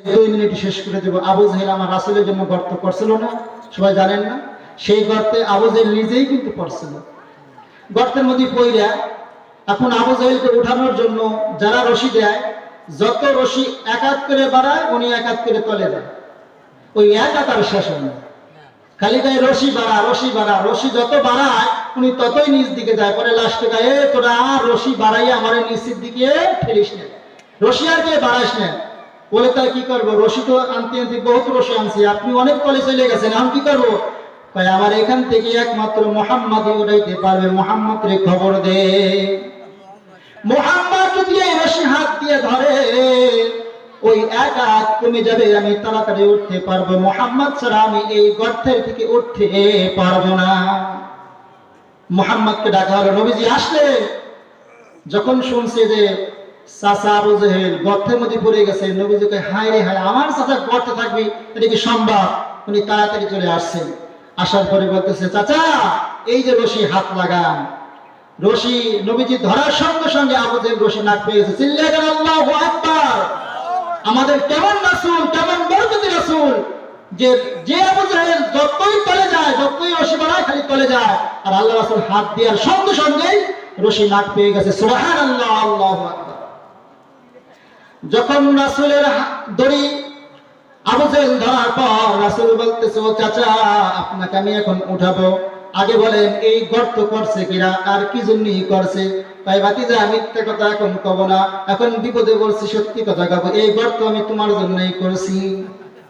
2 মিনিটে শেষ করে দেব। আবু জাহেল আমার রাসূলের জন্য গর্ত করছিল না, সবাই জানেন না? সেই গর্তে আবু জাহেল নিজেই কিন্তু পড়ছিল। গর্তের মধ্যে পইরা এখন আবু জাহেলকে উঠানোর জন্য যারা রশি দেয়, যত রশি এক হাত করে বাড়ায় উনি এক হাত করে তলে যায়, ওই এক হাত আর শেষ হয় না। খালি গায়ে রশি বাড়া রশি বাড়া, রশি যত বাড়ায় উনি ততই নিচ দিকে যায়। পরে লাস্টে গায়ে তোরা আর রশি বাড়াইয়া আমার নিচের দিকে ঠেলিস না, রশি আর কে বাড়াইস না। বলে তাই কি করবো, রশি তো আনতে আনতে বহুত রশি আনছি, আপনি অনেক তলে চলে গেছেন, এখন কি করবো? তাই আমার এখান থেকে একমাত্র মুহাম্মদই উঠাইতে পারবে, মুহাম্মদ রে খবর দে। মুহাম্মদ যদি এই রশি হাত দিয়ে ধরে ওই এক হাত কমে যাবে, আমি তাড়াতাড়ি উঠতে পারবো, মুহাম্মদ ছাড়া আমি এই গর্তের থেকে উঠতে পারবো না। মুহাম্মদকে ডাকা হলো। নবীজি আসলেন, যখন শুনছে যে চাচা আবু জাহেল গর্তের মধ্যে পড়ে গেছে, নবীজিকে হায় রে হায়, আমার চাচা গর্তে থাকবে, এটা কি সম্ভব? উনি তাড়াতাড়ি চলে আসছেন। আসার পরে বলতেছে, চাচা এই যে রশি, হাত লাগান। রশি নবীজি ধরার সঙ্গে সঙ্গে আবু জাহেল রশি নাক পেয়ে গেছে। চিল্লায়ে বলেন আল্লাহু আকবার। আমাদের কেমন রাসূল, কেমন বরকতি রাসূল, যে যে আবু জাহেল যতই তলে যায়, যতই রশি বাড়ায় খালি তলে যায়, আর আল্লাহ রাসূল হাত দেওয়ার সঙ্গে সঙ্গেই রশি নাক পেয়ে গেছে। সুবহানাল্লাহ, আল্লাহু আকবার। যখন রাসূলের দড়ি আবু জাহেল ধরার পর রাসূল বলতেছে, ও চাচা আপনাকে আমি এখন উঠাবো, আগে বলেন এই গর্ত করছে কিনা, আর কি জন্যই করছে? তাই ভাতিজা মিথ্যা কথা এখন কব না, এখন বিপদে পড়ছি, সত্যি কথা কব। এই গর্ত আমি তোমার জন্যই করছি,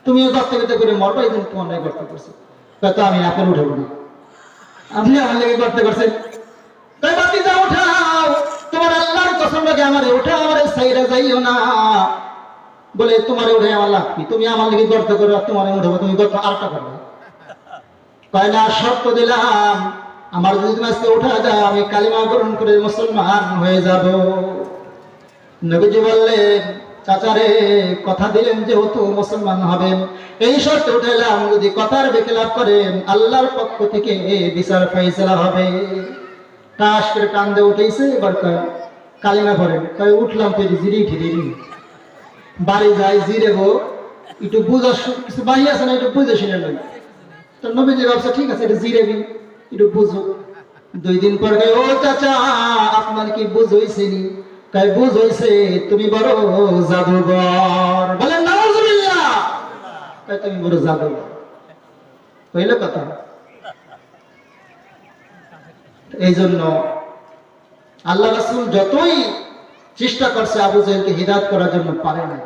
তুমি গর্ত করে মরবা, এই জন্য তোমার গর্ত করছি। তো আমি আপনার উঠাবো না, আপনি আমার লেগে গর্ত করছেন। তাই ভাতিজা উঠাও, তোমার আল্লাহর কসম লাগে আমারে উঠাও, আমারে সাইরা যাইও না। বলে তোমারে উঠে আমার লাভ কি, তুমি আমার লেগে গর্ত করো, তোমারে উঠাবো, তুমি গর্ত আরেকটা করবে। কয় না, শর্ত দিলাম, আমার যদি তুমি আজকে উঠা যাও, আমি কালিমা গ্রহণ করে মুসলমান হয়ে যাব। নবীজি বললেন, চাচারে কথা দিলেন যেহেতু মুসলমান হবেন, এই শর্তে উঠাইলাম, যদি কথার বেখেলাপ করেন আল্লাহর পক্ষ থেকে বিচার ফয়সালা হবে। টাস করে কান্দে উঠেছে। এবার কালিমা পড়েন। কয় উঠলাম তো জিরে উঠে দিই, বাড়ি যাই জিরেবো, একটু বুঝা কিছু বাড়ি আছে না, একটু বুঝে শুনে নই। তো নবীজি ভাবছে ঠিক আছে, এটা জিরেবি, একটু বুঝো। 2 দিন পর ও চাচা আপনার কি বুঝ হইছেনি? তাই বুঝ হইছে, তুমি বড় জাদুঘর। বলেন নাউজুবিল্লাহ। তাই তুমি বড় জাদুঘর, হইল কথা। এই জন্য আল্লাহ রাসূল যতই চেষ্টা করছে আবু জাহেলকে হিদায়াত করার জন্য পারে না।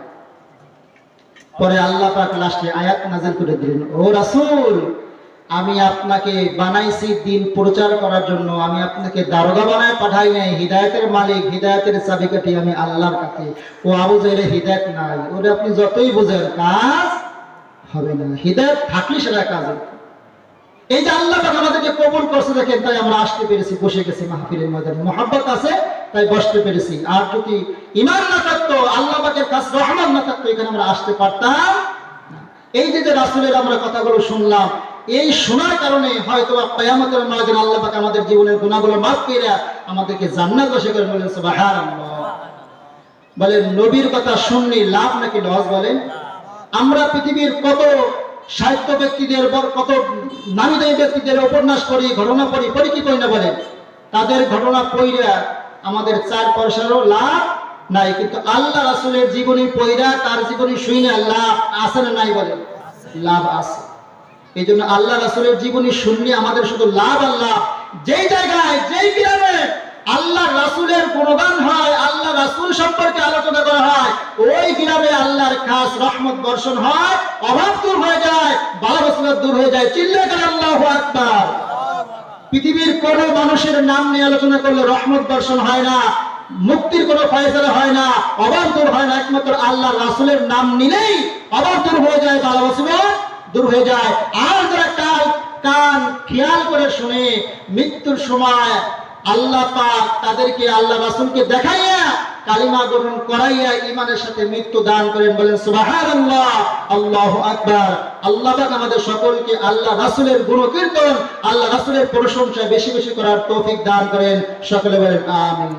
পরে আল্লাহ পাক লাস্টে আয়াত নাযিল করে দিলেন, ও রাসূল আমি আপনাকে বানাইছি দিন প্রচার করার জন্য, আমি আপনাকে দারোগা বানায় পাঠাই নাই, হিদায়াতের মালিক, হিদায়াতের চাবিকাঠি আমি আল্লাহর কাছে। ও আবু জাহেলের হিদায়াত নাই, ওরে আপনি যতই বোঝেন কাজ হবে না, হিদায়াত থাকলে সেটা কাজ হবে। এই যে আল্লাহ পাক আমাদেরকে কবুল করছে দেখেন, তাই আমরা আসতে পেরেছি, বসে গেছি মাহফিলের ময়দানে, মুহাব্বত আছে তাই বসতে পেরেছি। আর যদি ঈমান না থাকতো, আল্লাহ পাকের কাছে রহমত না থাকতো, এখানে আমরা আসতে পারতাম না। এই যে রাসূলের আমরা কথাগুলো শুনলাম, এই শোনার কারণে হয়তো কিয়ামতের ময়দানে আল্লাহ পাক আমাদের জীবনের গুনাহগুলো মাফ করে আমাদেরকে জান্নাতবাসী করে। বলেন সুবহানাল্লাহ। বলেন নবীর কথা শুনলে লাভ নাকি লস? বলেন আমরা পৃথিবীর কত সাহিত্য ব্যক্তিদের, কত নামী দামি ব্যক্তিদের উপন্যাস পড়ি, ঘটনা পড়ি কি করি না? বলেন তাদের ঘটনা পড়িয়া আমাদের 4 পয়সারও লাভ নাই, কিন্তু আল্লাহ রাসূলের জীবনী পড়িয়া তার জীবনী শুনে লাভ আছে না নাই? বলেন লাভ আছে। এই জন্য আল্লাহ রাসূলের জীবনী শুনলে আমাদের শুধু লাভ আর লাভ। যেই জায়গায়, যেই গ্রামে আল্লাহ রাসূলের গুণগান হয়, আল্লাহ রাসূল সম্পর্কে আলোচনা করা হয়, ওই গ্রামে আল্লাহর খাস রহমত বর্ষণ হয়, অভাব দূর হয়ে যায়, বালা মুসিবত দূর হয়ে যায়। চিল্লায়ে বলেন আল্লাহু আকবার। পৃথিবীর কোন মানুষের নাম নিয়ে আলোচনা করলে রহমত বর্ষণ হয় না, মুক্তির কোনো ফয়সালা হয় না, অভাব দূর হয় না, একমাত্র আল্লাহ রাসূলের নাম নিলেই অভাব দূর হয়ে যায়, বালা মুসিবত দূর হয়ে যায়। আর যারা কান খেয়াল করে শুনে মৃত্যুর সময় আল্লাহ পাক তাদেরকে আল্লাহ রাসূলকে দেখাইয়া কালিমা গ্রহণ করাইয়া ঈমানের সাথে মৃত্যু দান করেন। বলেন সুবহানাল্লাহ, আল্লাহু আকবার। আল্লাহ পাক আমাদের সকলকে আল্লাহ রাসূলের গুণকীর্তন, আল্লাহ রাসূলের প্রশংসা বেশি বেশি করার তৌফিক দান করেন। সকলে বলেন আমিন।